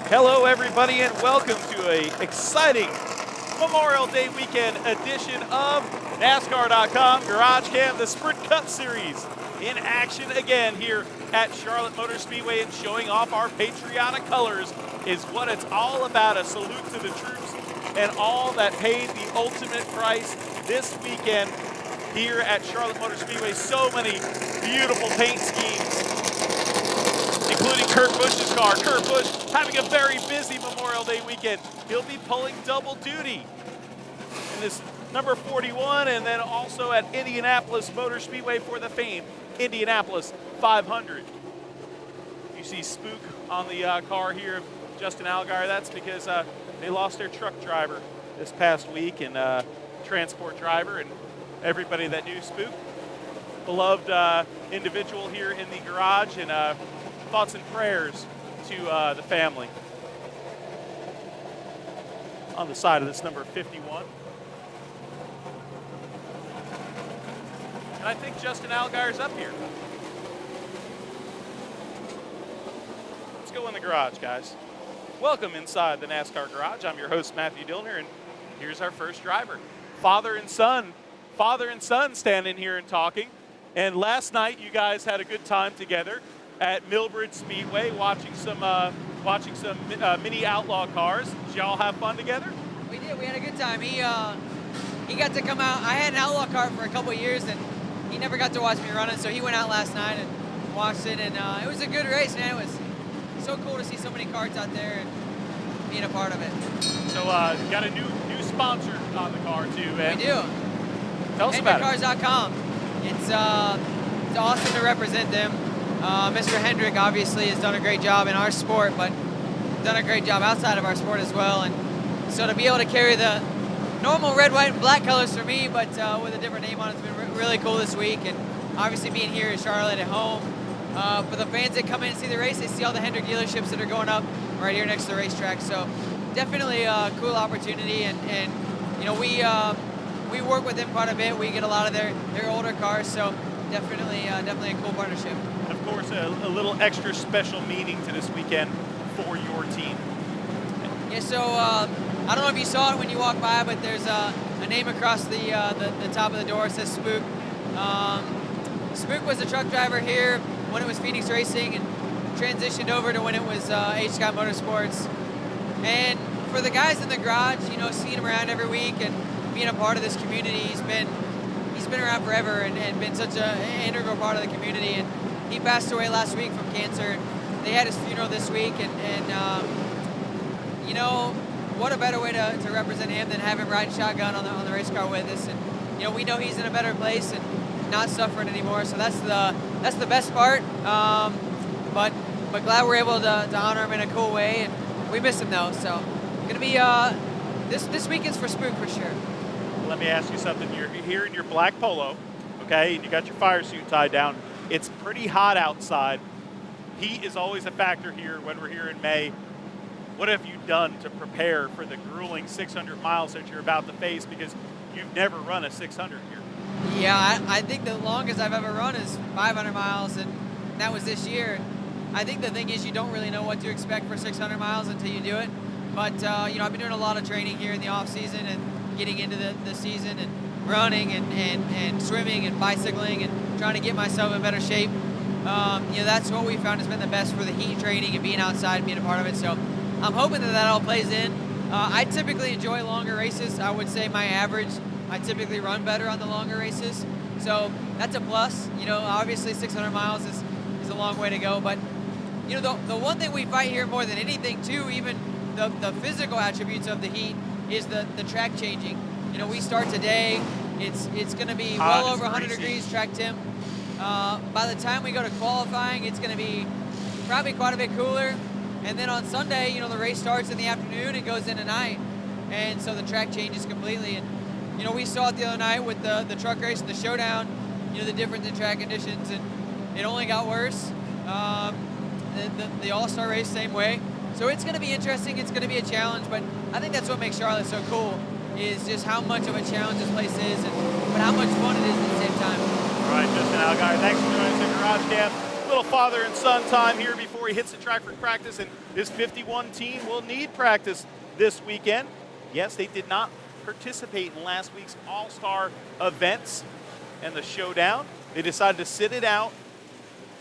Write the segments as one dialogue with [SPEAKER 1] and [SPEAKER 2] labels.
[SPEAKER 1] Hello, everybody, and welcome to an exciting Memorial Day weekend edition of NASCAR.com GarageCam, the Sprint Cup Series, in action again here at Charlotte Motor Speedway, and showing off our patriotic colors is what it's all about. A salute to the troops and all that paid the ultimate price this weekend here at Charlotte Motor Speedway. So many beautiful paint schemes, including Kurt Busch's car. Kurt Busch having a very busy Memorial Day weekend. He'll be pulling double duty in this number 41, and then also at Indianapolis Motor Speedway for the famed Indianapolis 500. You see Spook on the car here of Justin Allgaier. That's because they lost their truck driver this past week, and transport driver, and everybody that knew Spook. Beloved individual here in the garage, and thoughts and prayers to the family. On the side of this number 51. And I think Justin Allgaier's up here. Let's go in the garage, guys. Welcome inside the NASCAR garage. I'm your host, Matthew Dillner, and here's our first driver. Father and son standing here and talking. And last night, you guys had a good time together at Millbridge Speedway, watching some mini outlaw cars. Did y'all have fun together?
[SPEAKER 2] We did. We had a good time. He got to come out. I had an outlaw car for a couple of years, and he never got to watch me run it. So he went out last night and watched it, and it was a good race, man. It was so cool to see so many karts out there and being a part of it. So
[SPEAKER 1] you got a new sponsor on the car too, man.
[SPEAKER 2] We do.
[SPEAKER 1] Tell us about it.
[SPEAKER 2] HendrickCars.com. It's awesome to represent them. Mr. Hendrick obviously has done a great job in our sport, but done a great job outside of our sport as well. And so to be able to carry the normal red, white, and black colors for me, but with a different name on it, has been really cool this week. And obviously being here in Charlotte at home, for the fans that come in and see the race, they see all the Hendrick dealerships that are going up right here next to the racetrack. So definitely a cool opportunity, and you know, we work with them quite a bit. We get a lot of their older cars, so definitely a cool partnership.
[SPEAKER 1] Of course, a little extra special meaning to this weekend for your team.
[SPEAKER 2] Yeah, so I don't know if you saw it when you walked by, but there's a name across the top of the door. It says Spook. Spook was a truck driver here when it was Phoenix Racing, and transitioned over to when it was H-Scott Motorsports. And for the guys in the garage, you know, seeing him around every week and being a part of this community, he's been around forever and been such an integral part of the community. And he passed away last week from cancer. They had his funeral this week, and you know, what a better way to represent him than have him riding shotgun on the race car with us. And you know, we know he's in a better place and not suffering anymore. So that's the best part. But glad we're able to honor him in a cool way. And we miss him though. So gonna be this weekend's for Spook for sure.
[SPEAKER 1] Let me ask you something. You're here in your black polo, okay, and you got your fire suit tied down. It's pretty hot outside. Heat is always a factor here when we're here in May. What have you done to prepare for the grueling 600 miles that you're about to face, because you've never run a 600 here?
[SPEAKER 2] Yeah, I think the longest I've ever run is 500 miles, and that was this year. I think the thing is you don't really know what to expect for 600 miles until you do it. But you know, I've been doing a lot of training here in the off season and getting into the season, and running and swimming and bicycling and trying to get myself in better shape. You know, that's what we found has been the best for the heat training and being outside and being a part of it. So I'm hoping that all plays in. I typically enjoy longer races. I would say my average, I typically run better on the longer races. So that's a plus. You know, obviously 600 miles is a long way to go. But, you know, the one thing we fight here more than anything too, even the physical attributes of the heat, is the track changing. You know, we start today, it's going to be well over 100 degrees track temp. By the time we go to qualifying, it's going to be probably quite a bit cooler. And then on Sunday, you know, the race starts in the afternoon and goes into night. And so the track changes completely. And, you know, we saw it the other night with the truck race and the showdown, you know, the difference in track conditions, and it only got worse. The All-Star race, same way. So it's going to be interesting. It's going to be a challenge, but I think that's what makes Charlotte so cool, is just how much of a challenge this place is, but how much fun it is at the same time.
[SPEAKER 1] All right, Justin Allgaier, thanks for joining us at GarageCam. little father and son time here before he hits the track for practice, and this 51 team will need practice this weekend. Yes, they did not participate in last week's All-Star events and the showdown. They decided to sit it out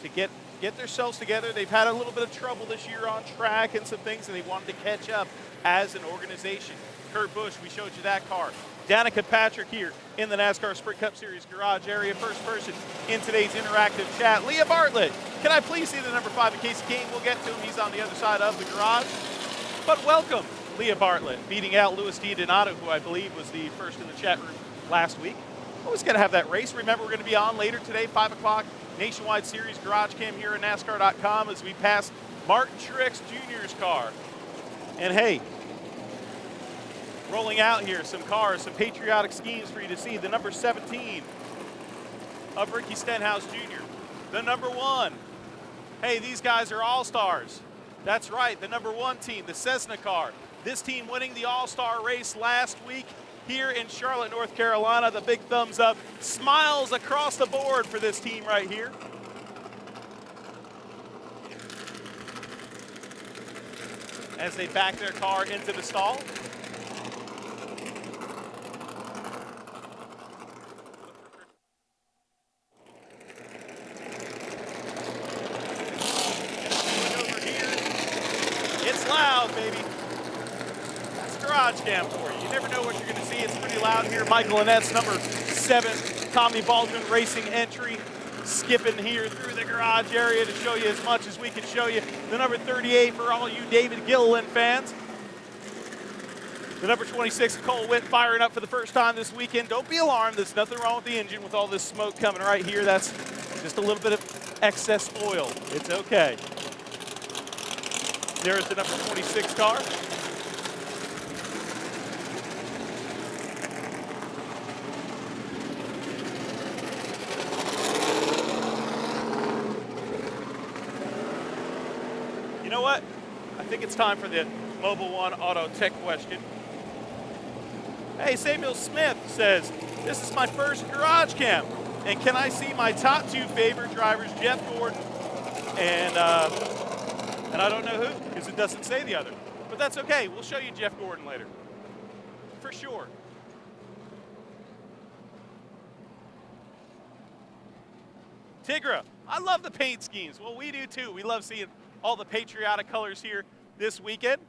[SPEAKER 1] to get themselves together. They've had a little bit of trouble this year on track and some things, and they wanted to catch up as an organization. Kurt Busch, we showed you that car. Danica Patrick here in the NASCAR Sprint Cup Series garage area. First person in today's interactive chat, Leah Bartlett. Can I please see the number 5 in Casey Kane? We'll get to him. He's on the other side of the garage. But welcome, Leah Bartlett, beating out Louis D'Donato, who I believe was the first in the chat room last week. Always going to have that race. Remember, we're going to be on later today, 5 o'clock, Nationwide Series GarageCam here at NASCAR.com as we pass Martin Truex Jr.'s car. And hey, rolling out here, some cars, some patriotic schemes for you to see. The number 17 of Ricky Stenhouse Jr. The number 1. Hey, these guys are all-stars. That's right, the number 1 team, the Cessna car. This team winning the all-star race last week here in Charlotte, North Carolina. The big thumbs up, smiles across the board for this team right here. As they back their car into the stall. It's loud, baby. That's GarageCam for you. You never know what you're going to see. It's pretty loud here. Michael Annette's number 7, Tommy Baldwin Racing entry, skipping here through the garage area to show you as much as we can show you. The number 38 for all you David Gilliland fans. The number 26, Cole Witt, firing up for the first time this weekend. Don't be alarmed. There's nothing wrong with the engine with all this smoke coming right here. That's just a little bit of excess oil. It's okay. There's the number 26 car. You know what? I think it's time for the Mobile One Auto Tech question. Hey, Samuel Smith says, this is my first GarageCam, and can I see my top 2 favorite drivers, Jeff Gordon and I don't know who, because it doesn't say the other. But that's okay. We'll show you Jeff Gordon later. For sure. Tigra, I love the paint schemes. Well, we do too. We love seeing all the patriotic colors here this weekend.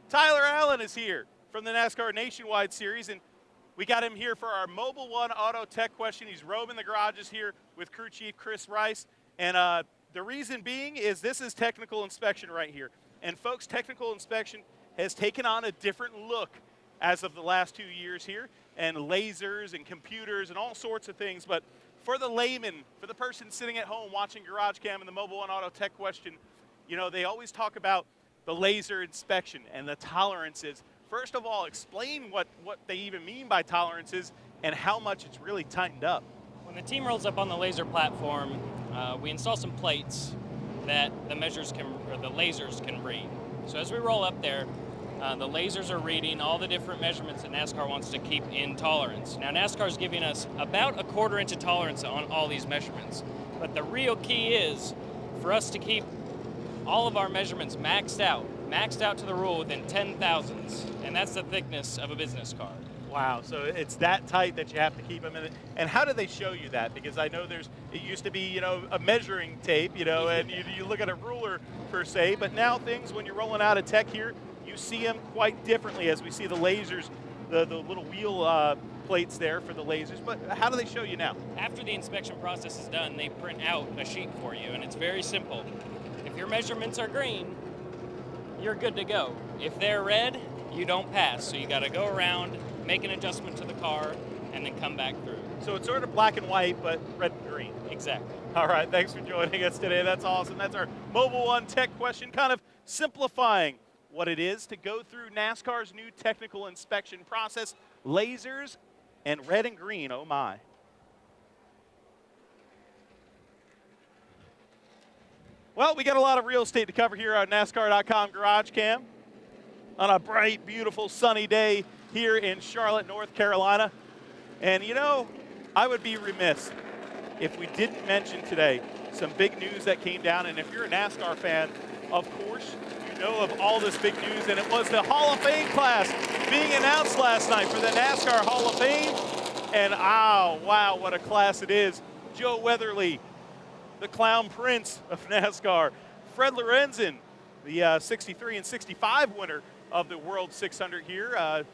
[SPEAKER 1] Tyler Allen is here from the NASCAR Nationwide Series, and we got him here for our Mobile One Auto Tech question. He's roaming the garages here with crew chief Chris Rice, and the reason being is this is technical inspection right here. And folks, technical inspection has taken on a different look as of the last 2 years here, and lasers and computers and all sorts of things. But for the layman, for the person sitting at home watching GarageCam and the Mobile One Auto Tech question, you know, they always talk about the laser inspection and the tolerances. First of all, explain what they even mean by tolerances and how much it's really tightened up.
[SPEAKER 3] When the team rolls up on the laser platform, we install some plates that the lasers can read. So as we roll up there, the lasers are reading all the different measurements that NASCAR wants to keep in tolerance. Now NASCAR is giving us about a 1/4 inch of tolerance on all these measurements. But the real key is for us to keep all of our measurements maxed out to the rule within 10 thousandths, and that's the thickness of a business card.
[SPEAKER 1] Wow, so it's that tight that you have to keep them in it. And how do they show you that? Because I know it used to be, you know, a measuring tape, you know, and you look at a ruler per se, but now things, when you're rolling out a tech here, you see them quite differently as we see the lasers, the little wheel plates there for the lasers. But how do they show you now?
[SPEAKER 3] After the inspection process is done, they print out a sheet for you, and it's very simple. If your measurements are green, you're good to go. If they're red, you don't pass. So you got to go around, make an adjustment to the car, and then come back through.
[SPEAKER 1] So it's sort of black and white, but red and green.
[SPEAKER 3] Exactly.
[SPEAKER 1] All right, thanks for joining us today. That's awesome. That's our Mobile One Tech question, kind of simplifying what it is to go through NASCAR's new technical inspection process. Lasers and red and green, oh my. Well, we got a lot of real estate to cover here on NASCAR.com GarageCam on a bright, beautiful, sunny day here in Charlotte, North Carolina. And you know, I would be remiss if we didn't mention today some big news that came down. And if you're a NASCAR fan, of course, you know of all this big news. And it was the Hall of Fame class being announced last night for the NASCAR Hall of Fame. And oh, wow, what a class it is. Joe Weatherly, the Clown Prince of NASCAR. Fred Lorenzen, the 63 and 65 winner of the World 600 here.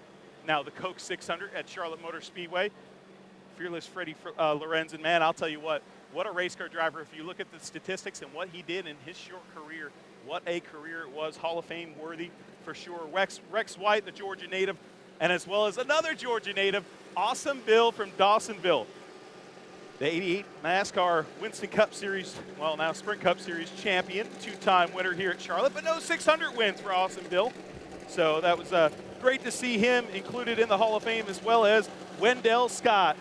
[SPEAKER 1] Now the Coke 600 at Charlotte Motor Speedway. Fearless Freddie Lorenzen, man, I'll tell you what a race car driver. If you look at the statistics and what he did in his short career, what a career it was. Hall of Fame worthy for sure. Rex White, the Georgia native, and as well as another Georgia native, Awesome Bill from Dawsonville. The 88 NASCAR Winston Cup Series, well, now Sprint Cup Series champion, two-time winner here at Charlotte, but no 600 wins for Awesome Bill. So that was great to see him included in the Hall of Fame, as well as Wendell Scott.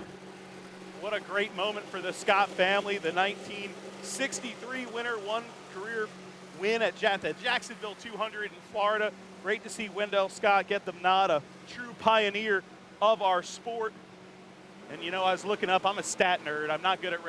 [SPEAKER 1] What a great moment for the Scott family. The 1963 winner, one career win at the Jacksonville 200 in Florida. Great to see Wendell Scott get the nod, a true pioneer of our sport. And, you know, I was looking up, I'm a stat nerd. I'm not good at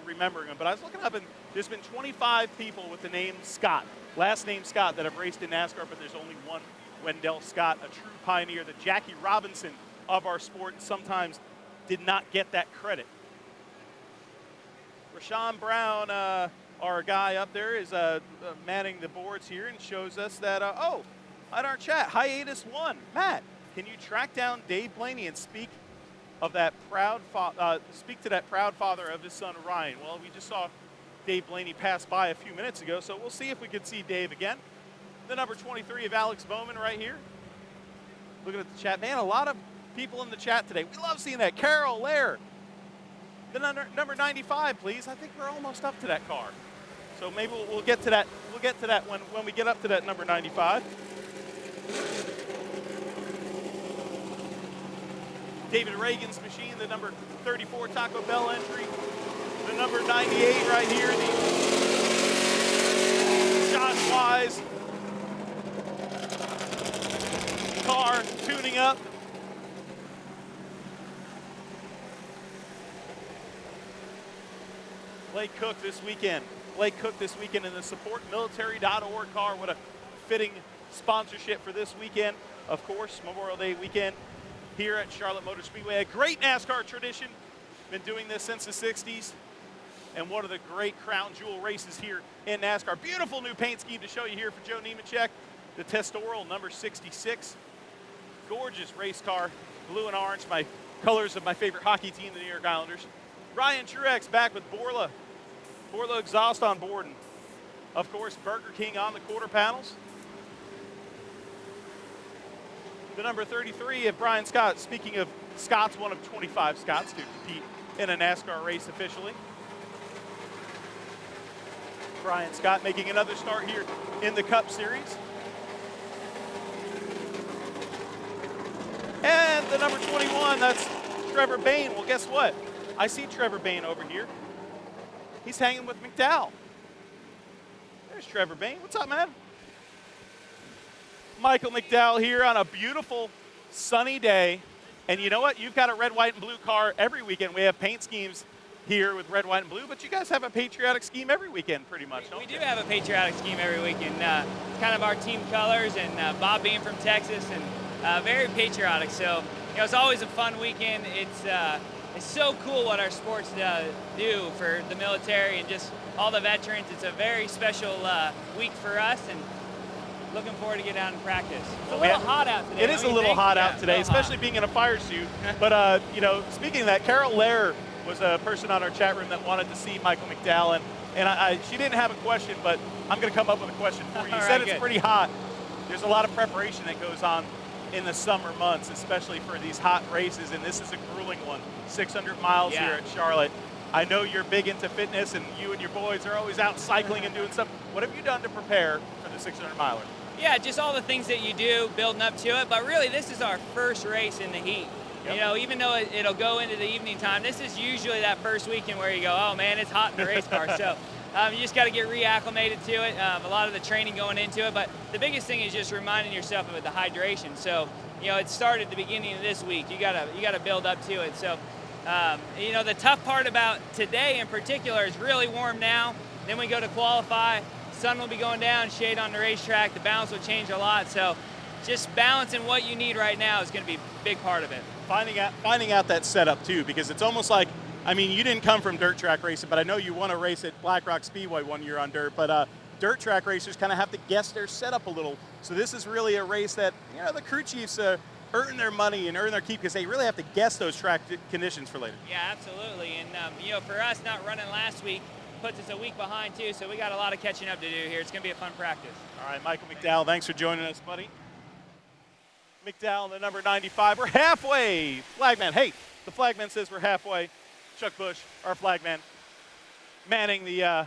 [SPEAKER 1] remembering them, but I was looking up, and there's been 25 people with the name Scott, last name Scott, that have raced in NASCAR, but there's only one Wendell Scott, a true pioneer, the Jackie Robinson of our sport, and sometimes did not get that credit. Rashawn Brown, our guy up there, is manning the boards here and shows us that, oh, at our chat, Hiatus 1. Matt, can you track down Dave Blaney and speak of that speak to that proud father of his son Ryan? Well, we just saw Dave Blaney pass by a few minutes ago, so we'll see if we can see Dave again. The number 23 of Alex Bowman right here. Looking at the chat, man, a lot of people in the chat today. We love seeing that. Carol Lair. The number 95, please. I think we're almost up to that car. So maybe we'll get to that. We'll get to that when we get up to that number 95. David Reagan's machine, the number 34 Taco Bell entry. The number 98 right here, the Josh Wise car tuning up. Blake Cook this weekend. Blake Cook this weekend in the supportmilitary.org car. What a fitting sponsorship for this weekend. Of course, Memorial Day weekend here at Charlotte Motor Speedway. A great NASCAR tradition. Been doing this since the 60s. And one of the great crown jewel races here in NASCAR. Beautiful new paint scheme to show you here for Joe Nemechek. The Testoral number 66. Gorgeous race car. Blue and orange, my colors of my favorite hockey team, the New York Islanders. Ryan Truex back with Borla exhaust on board. And of course, Burger King on the quarter panels. The number 33 of Brian Scott. Speaking of Scott's, one of 25 Scotts to compete in a NASCAR race officially. Brian Scott making another start here in the Cup Series. And the number 21, that's Trevor Bayne. Well, guess what? I see Trevor Bayne over here. He's hanging with McDowell. There's Trevor Bayne. What's up, man? Michael McDowell here on a beautiful sunny day. And you know what? You've got a red, white, and blue car every weekend. We have paint schemes here with red, white, and blue, but you guys have a patriotic scheme every weekend pretty much, don't you?
[SPEAKER 4] We do have a patriotic scheme every weekend. It's kind of our team colors, and Bob being from Texas, and very patriotic. So, you know, it's always a fun weekend. It's so cool what our sports do for the military and just all the veterans. It's a very special week for us, and looking forward to get down and practice. It's a little hot out today.
[SPEAKER 1] It is a little hot out today, especially being in a fire suit. But, you know, speaking of that, Carol Lair was a person on our chat room that wanted to see Michael McDowell, and she didn't have a question, but I'm going to come up with a question for you. You said it's pretty hot. There's a lot of preparation that goes on in the summer months, especially for these hot races, and this is a grueling one, 600 miles here at Charlotte. I know you're big into fitness, and you and your boys are always out cycling and doing stuff. What have you done to prepare for the 600-miler?
[SPEAKER 4] Yeah, just all the things that you do building up to it, but really this is our first race in the heat. Yep. You know, even though it'll go into the evening time, this is usually that first weekend where you go, oh man, it's hot in the race car. So you just got to get reacclimated to it. A lot of the training going into it, but the biggest thing is just reminding yourself of the hydration. So, you know, it started at the beginning of this week. You gotta build up to it. So, You know, the tough part about today in particular is really warm now. Then we go to qualify, sun will be going down, shade on the racetrack, the balance will change a lot. So just balancing what you need right now is going to be a big part of it.
[SPEAKER 1] Finding out that setup too, because it's almost like, I mean, you didn't come from dirt track racing, but I know you won a race at Black Rock Speedway one year on dirt, but dirt track racers kind of have to guess their setup a little. So this is really a race that, you know, the crew chiefs earn their money and earn their keep because they really have to guess those track conditions for later.
[SPEAKER 4] Yeah, absolutely. And, you know, for us not running last week puts us a week behind too, so we got a lot of catching up to do here. It's going to be a fun practice.
[SPEAKER 1] All right, Michael McDowell, thanks for joining us, buddy. McDowell, the number 95. We're halfway. Flagman, hey, the flagman says we're halfway. Chuck Bush, our flagman, manning the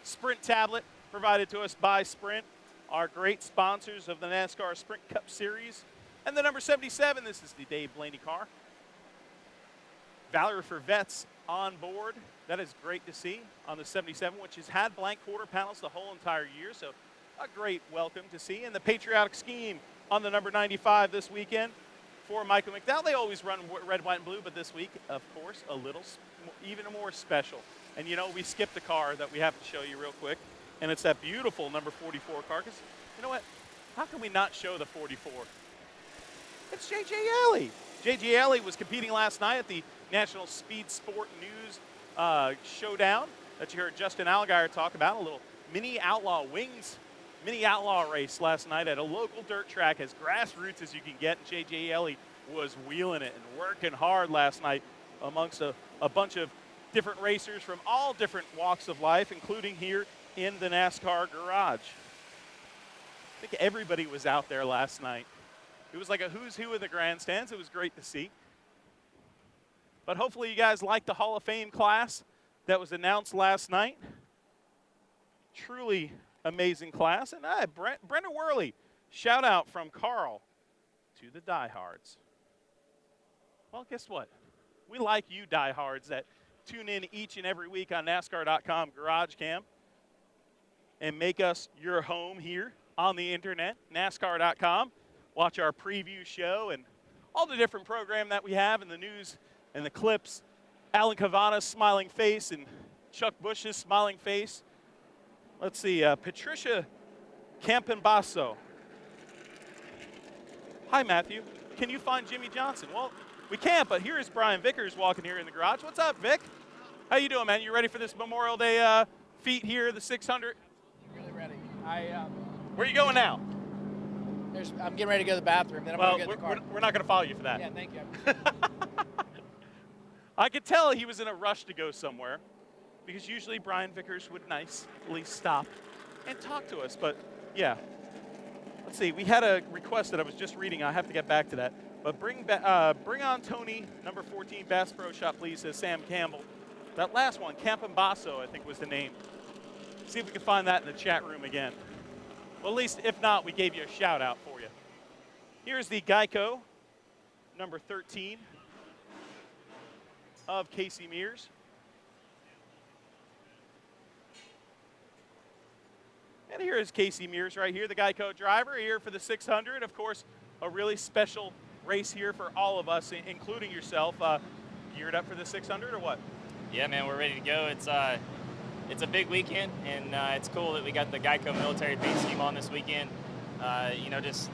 [SPEAKER 1] Sprint tablet provided to us by Sprint, our great sponsors of the NASCAR Sprint Cup Series. And the number 77, this is the Dave Blaney car. Valor for Vets on board. That is great to see on the 77, which has had blank quarter panels the whole entire year, so a great welcome to see. And the patriotic scheme on the number 95 this weekend for Michael McDowell. They always run red, white, and blue, but this week, of course, a little even more special. And, you know, we skipped a car that we have to show you real quick, and it's that beautiful number 44 car, because, you know what, how can we not show the 44? It's J.J. Alley. J.J. Alley was competing last night at the National Speed Sport News Showdown that you heard Justin Allgaier talk about, a little mini outlaw wings, mini outlaw race last night at a local dirt track, as grassroots as you can get. J.J. Alley was wheeling it and working hard last night amongst a bunch of different racers from all different walks of life, including here in the NASCAR garage. I think everybody was out there last night. It was like a who's who in the grandstands. It was great to see. But hopefully you guys liked the Hall of Fame class that was announced last night. Truly amazing class. And Brenda Worley, shout out from Carl to the diehards. Well, guess what? We like you diehards that tune in each and every week on NASCAR.com GarageCam and make us your home here on the internet, NASCAR.com. Watch our preview show and all the different program that we have in the news and the clips. Alan Cavana's smiling face and Chuck Bush's smiling face. Let's see, Patricia Campenbasso. Hi, Matthew. Can you find Jimmy Johnson? Well, we can't, but here is Brian Vickers walking here in the garage. What's up, Vic? How you doing, man? You ready for this Memorial Day feat here, the 600?
[SPEAKER 5] Really ready.
[SPEAKER 1] Where are you going now?
[SPEAKER 5] I'm getting ready to go to the bathroom. Then I'm going to get in the car.
[SPEAKER 1] We're not going to follow you for that.
[SPEAKER 5] Yeah, thank you.
[SPEAKER 1] I could tell he was in a rush to go somewhere, because usually Brian Vickers would nicely stop and talk to us. But, yeah. Let's see. We had a request that I was just reading. I have to get back to that. But bring on Tony, number 14, Bass Pro Shop, please, says Sam Campbell. That last one, Campenbasso, I think was the name. See if we can find that in the chat room again. Well, at least, if not, we gave you a shout-out for you. Here's the Geico, number 13, of Casey Mears. And here is Casey Mears right here, the Geico driver, here for the 600. Of course, a really special race here for all of us, including yourself. Geared up for the 600 or what?
[SPEAKER 3] Yeah, man, we're ready to go. It's a big weekend, and it's cool that we got the Geico military paint scheme on this weekend. You know, just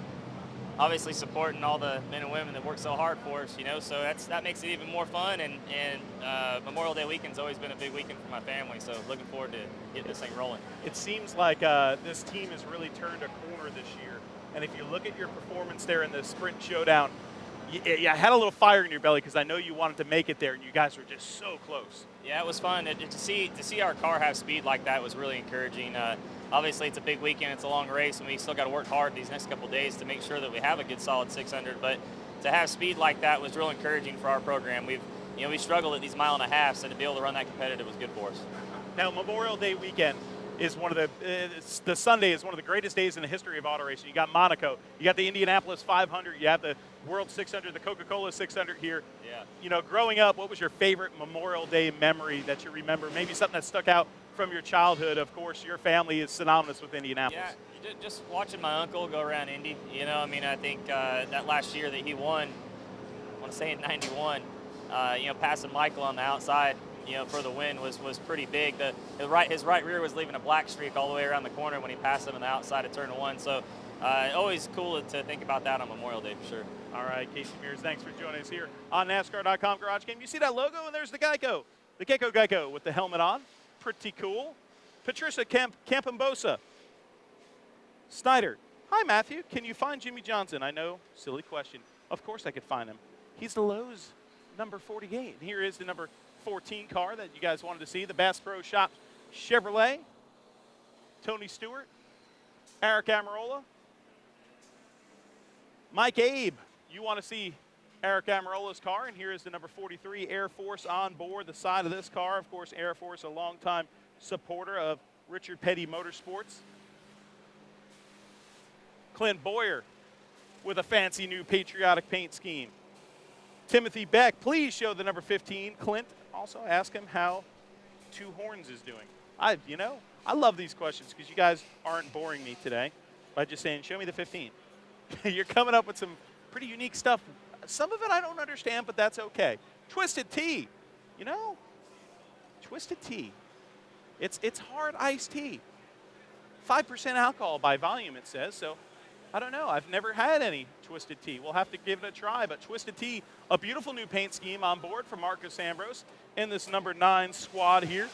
[SPEAKER 3] obviously supporting all the men and women that work so hard for us, you know, so that makes it even more fun, and Memorial Day weekend's always been a big weekend for my family, so looking forward to getting this thing rolling.
[SPEAKER 1] It seems like this team has really turned a corner this year, and if you look at your performance there in the Sprint Showdown, you had a little fire in your belly because I know you wanted to make it there, and you guys were just so close.
[SPEAKER 3] Yeah, it was fun. To see our car have speed like that was really encouraging. Obviously, it's a big weekend. It's a long race, and we still got to work hard these next couple of days to make sure that we have a good, solid 600. But to have speed like that was real encouraging for our program. We struggled at these mile and a half, so to be able to run that competitive was good for us.
[SPEAKER 1] Now, Memorial Day weekend is one of the Sunday is one of the greatest days in the history of auto racing. You got Monaco, you got the Indianapolis 500, you have the World 600, the Coca-Cola 600 here.
[SPEAKER 3] Yeah.
[SPEAKER 1] You know, growing up, what was your favorite Memorial Day memory that you remember? Maybe something that stuck out from your childhood. Of course, your family is synonymous with Indianapolis.
[SPEAKER 3] Yeah, just watching my uncle go around Indy. You know, I mean, I think that last year that he won, I want to say in '91, passing Michael on the outside, for the win was pretty big. His right rear was leaving a black streak all the way around the corner when he passed him on the outside of turn 1. So always cool to think about that on Memorial Day for sure.
[SPEAKER 1] All right, Casey Mears, thanks for joining us here on NASCAR.com Garage Game. You see that logo, and there's the Geico with the helmet on. Pretty cool. Patricia Campambosa. Snyder. Hi, Matthew. Can you find Jimmy Johnson? I know, silly question. Of course I could find him. He's the Lowe's number 48. And here is the number 14 car that you guys wanted to see, the Bass Pro Shop Chevrolet. Tony Stewart. Eric Amarola. Mike Abe. You want to see Eric Amarola's car, and here is the number 43 Air Force on board the side of this car. Of course, Air Force, a longtime supporter of Richard Petty Motorsports. Clint Boyer with a fancy new patriotic paint scheme. Timothy Beck, please show the number 15. Clint, also ask him how Two Horns is doing. I love these questions because you guys aren't boring me today by just saying, show me the 15. You're coming up with some pretty unique stuff. Some of it I don't understand, but that's okay. Twisted Tea, Twisted Tea. It's hard iced tea. 5% alcohol by volume, it says, so I don't know. I've never had any Twisted Tea. We'll have to give it a try, but Twisted Tea, a beautiful new paint scheme on board from Marcus Ambrose in this number 9 squad here.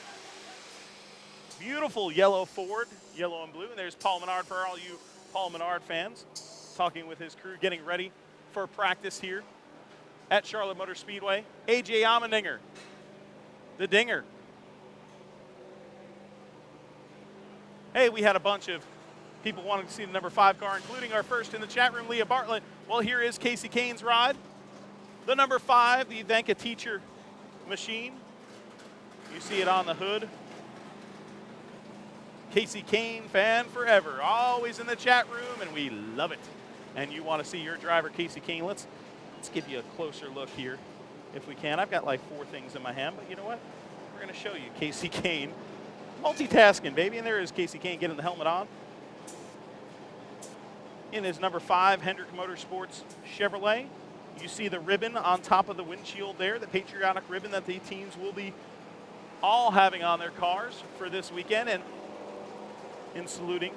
[SPEAKER 1] Beautiful yellow Ford, yellow and blue, and there's Paul Menard for all you Paul Menard fans, talking with his crew, getting ready for practice here at Charlotte Motor Speedway. A.J. Allmendinger, the Dinger. Hey, we had a bunch of people wanting to see the number 5 car, including our first in the chat room, Leah Bartlett. Well, here is Casey Kane's ride. The number 5, the Evenka Teacher machine. You see it on the hood. Casey Kane fan forever, always in the chat room, and we love it. And you want to see your driver, Casey Kane. Let's give you a closer look here, if we can. I've got like 4 things in my hand, but you know what? We're going to show you Casey Kane. Multitasking, baby, and there is Casey Kane getting the helmet on. In his number 5 Hendrick Motorsports Chevrolet. You see the ribbon on top of the windshield there, the patriotic ribbon that the teams will be all having on their cars for this weekend, and in saluting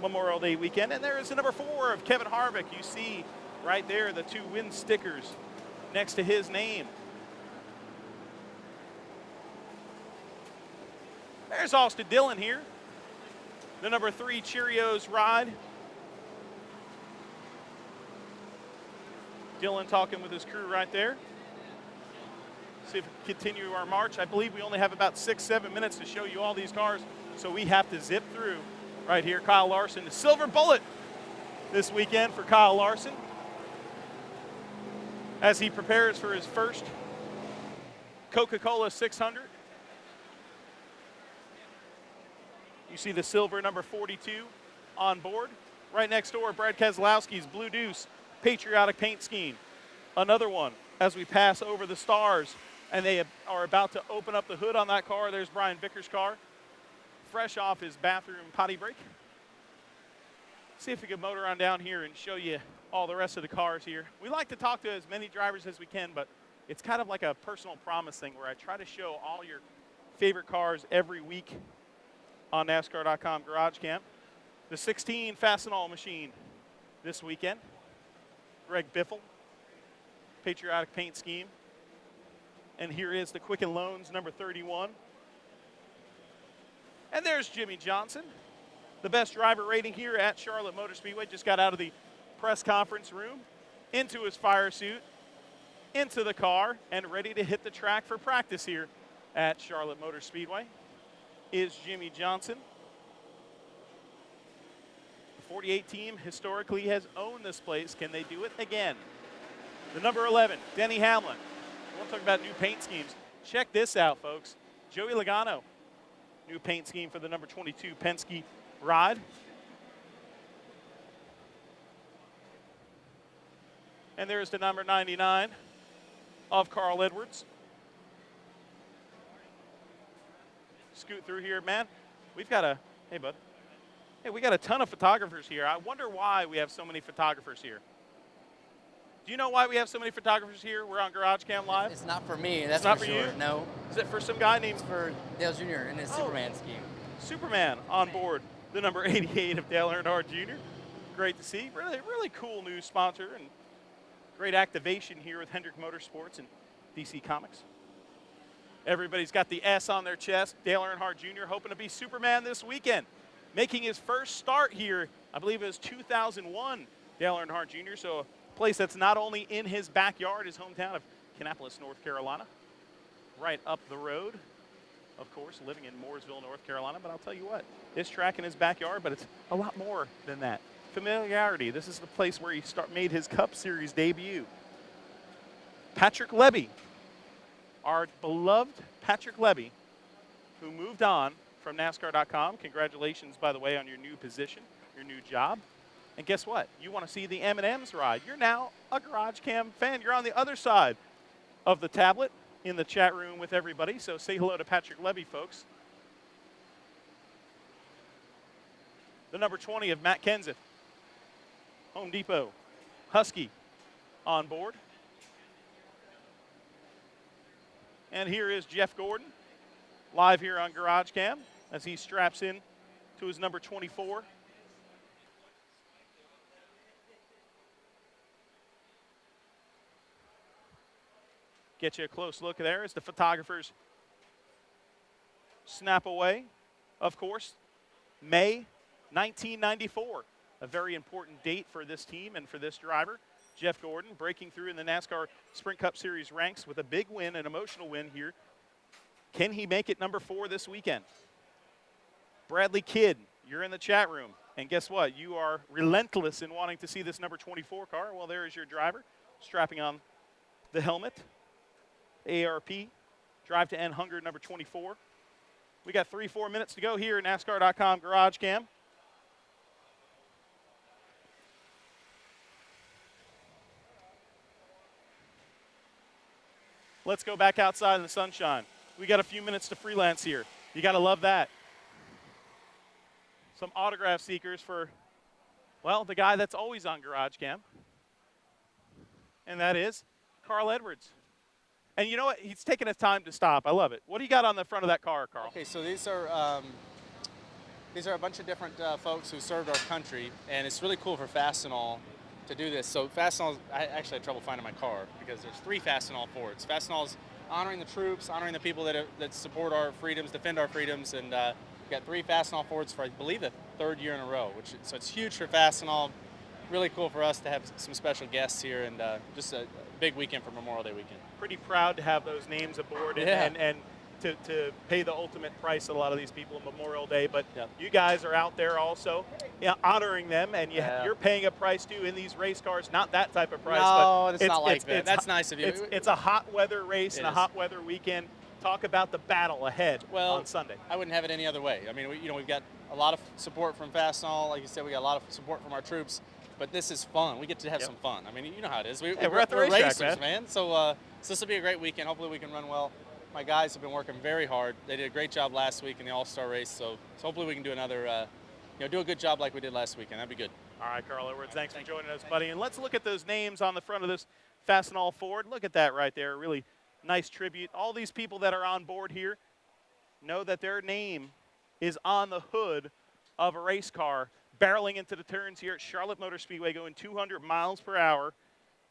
[SPEAKER 1] Memorial Day weekend. And there is the number 4 of Kevin Harvick. You see right there the 2 win stickers next to his name. There's Austin Dillon here. The number 3 Cheerios ride. Dillon talking with his crew right there. See if we continue our march. I believe we only have about 6-7 minutes to show you all these cars, so we have to zip through right here. Kyle Larson, the silver bullet this weekend for Kyle Larson as he prepares for his first Coca-Cola 600. You see the silver number 42 on board. Right next door, Brad Keselowski's Blue Deuce patriotic paint scheme. Another one as we pass over the stars, and they are about to open up the hood on that car. There's Brian Vickers' car, fresh off his bathroom potty break. See if we can motor on down here and show you all the rest of the cars here. We like to talk to as many drivers as we can, but it's kind of like a personal promise thing where I try to show all your favorite cars every week on NASCAR.com GarageCam. The 16 Fastenal machine this weekend. Greg Biffle, patriotic paint scheme. And here is the Quicken Loans number 31. And there's Jimmy Johnson, the best driver rating here at Charlotte Motor Speedway. Just got out of the press conference room, into his fire suit, into the car, and ready to hit the track for practice here at Charlotte Motor Speedway is Jimmy Johnson. The 48 team historically has owned this place. Can they do it again? The number 11, Denny Hamlin. We'll talk about new paint schemes. Check this out, folks. Joey Logano, new paint scheme for the number 22 Penske ride. And there's the number 99 of Carl Edwards. Scoot through here, man. We've got a, hey, bud. Hey, we got a ton of photographers here. I wonder why we have so many photographers here. Do you know why we have so many photographers here? We're on GarageCam Live.
[SPEAKER 5] It's not for me, that's
[SPEAKER 1] not
[SPEAKER 5] for
[SPEAKER 1] for
[SPEAKER 5] sure.
[SPEAKER 1] you?
[SPEAKER 5] No,
[SPEAKER 1] Is it for some guy named
[SPEAKER 5] it's for Dale Jr. in his
[SPEAKER 1] Oh.
[SPEAKER 5] Superman scheme.
[SPEAKER 1] Superman on board, the number 88 of Dale Earnhardt Jr.? Great to see. Really, really cool new sponsor and great activation here with Hendrick Motorsports and DC Comics. Everybody's got the S on their chest. Dale Earnhardt Jr. hoping to be Superman this weekend. Making his first start here, I believe it was 2001, Dale Earnhardt Jr., so a place that's not only in his backyard, his hometown of Kannapolis, North Carolina, right up the road, of course, living in Mooresville, North Carolina. But I'll tell you what, this track in his backyard, but it's a lot more than that. Familiarity. This is the place where he made his Cup Series debut. Patrick Levy, our beloved Patrick Levy, who moved on from NASCAR.com. Congratulations, by the way, on your new position, your new job. And guess what? You want to see the M&M's ride. You're now a GarageCam fan. You're on the other side of the tablet in the chat room with everybody. So say hello to Patrick Levy, folks. The number 20 of Matt Kenseth. Home Depot. Husky on board. And here is Jeff Gordon, live here on GarageCam as he straps in to his number 24. Get you a close look there as the photographers snap away. Of course, May 1994, a very important date for this team and for this driver. Jeff Gordon breaking through in the NASCAR Sprint Cup Series ranks with a big win, an emotional win here. Can he make it number 4 this weekend? Bradley Kidd, you're in the chat room. And guess what? You are relentless in wanting to see this number 24 car. Well, there is your driver strapping on the helmet. ARP, Drive to End Hunger, number 24. We got 3-4 minutes to go here at NASCAR.com GarageCam. Let's go back outside in the sunshine. We got a few minutes to freelance here. You got to love that. Some autograph seekers for, well, the guy that's always on GarageCam. And that is Carl Edwards. And you know what? He's taking his time to stop. I love it. What do you got on the front of that car, Carl?
[SPEAKER 6] Okay, so these are a bunch of different folks who served our country, and it's really cool for Fastenal to do this. So Fastenal, I actually had trouble finding my car because there's 3 Fastenal Fords. Fastenal's honoring the troops, honoring the people that support our freedoms, defend our freedoms, and we got 3 Fastenal Fords for, I believe, the 3rd year in a row. So it's huge for Fastenal. Really cool for us to have some special guests here, and just a big weekend for Memorial Day weekend.
[SPEAKER 1] Pretty proud to have those names aboard and to pay the ultimate price a lot of these people on Memorial Day. But you guys are out there also honoring them, and you're paying a price too in these race cars. Not that type of price.
[SPEAKER 6] No,
[SPEAKER 1] but
[SPEAKER 6] it's not like that. That's nice of you.
[SPEAKER 1] It's a hot weather race and a hot weather weekend. Talk about the battle ahead on Sunday.
[SPEAKER 6] I wouldn't have it any other way. I mean, we've got a lot of support from Fastenal. Like you said, we got a lot of support from our troops. But this is fun. We get to have some fun. I mean, you know how it is. We're
[SPEAKER 1] at the racetrack,
[SPEAKER 6] racers, man. So this will be a great weekend. Hopefully we can run well. My guys have been working very hard. They did a great job last week in the All-Star race. So hopefully we can do another, do a good job like we did last weekend. That'd be good.
[SPEAKER 1] All right, Carl Edwards, thanks for joining us, buddy. And let's look at those names on the front of this Fastenal Ford. Look at that right there. Really nice tribute. All these people that are on board here know that their name is on the hood of a race car barreling into the turns here at Charlotte Motor Speedway, going 200 miles per hour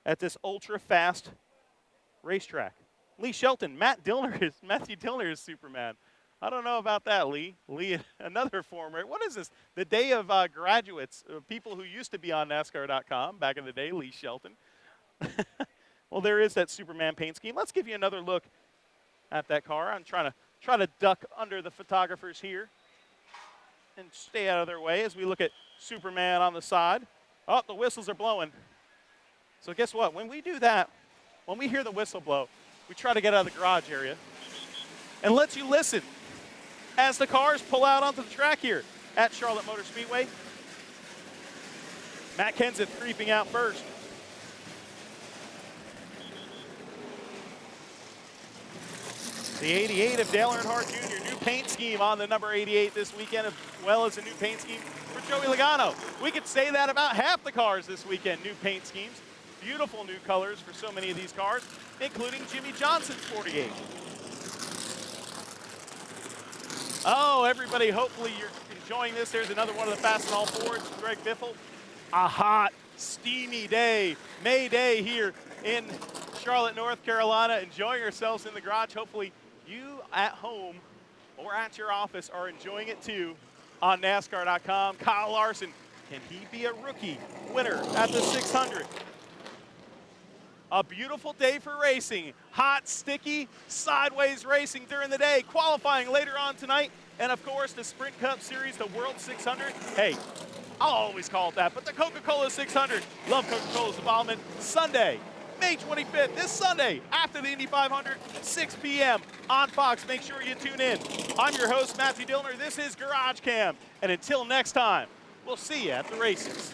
[SPEAKER 1] at this ultra-fast racetrack. Lee Shelton, Matthew Dillner is Superman. I don't know about that, Lee. Lee, another former. What is this? The day of graduates, people who used to be on NASCAR.com back in the day, Lee Shelton. Well, there is that Superman paint scheme. Let's give you another look at that car. I'm trying to duck under the photographers here and stay out of their way as we look at Superman on the side. Oh, the whistles are blowing. So guess what? When we do that, when we hear the whistle blow, we try to get out of the garage area and let you listen as the cars pull out onto the track here at Charlotte Motor Speedway. Matt Kenseth creeping out first. The 88 of Dale Earnhardt Jr., new paint scheme on the number 88 this weekend, as well as a new paint scheme for Joey Logano. We could say that about half the cars this weekend, new paint schemes. Beautiful new colors for so many of these cars, including Jimmy Johnson's 48. Oh, everybody, hopefully you're enjoying this. There's another one of the Fastenal Fords, Greg Biffle. A hot, steamy day, May Day here in Charlotte, North Carolina, enjoying ourselves in the garage. Hopefully you at home or at your office are enjoying it too on NASCAR.com. Kyle Larson, can he be a rookie winner at the 600? A beautiful day for racing. Hot, sticky, sideways racing during the day. Qualifying later on tonight. And of course, the Sprint Cup Series, the World 600. Hey, I'll always call it that, but the Coca-Cola 600. Love Coca-Cola's involvement. Sunday, May 25th, this Sunday, after the Indy 500, 6 p.m. on Fox. Make sure you tune in. I'm your host, Matthew Dillner. This is GarageCam. And until next time, we'll see you at the races.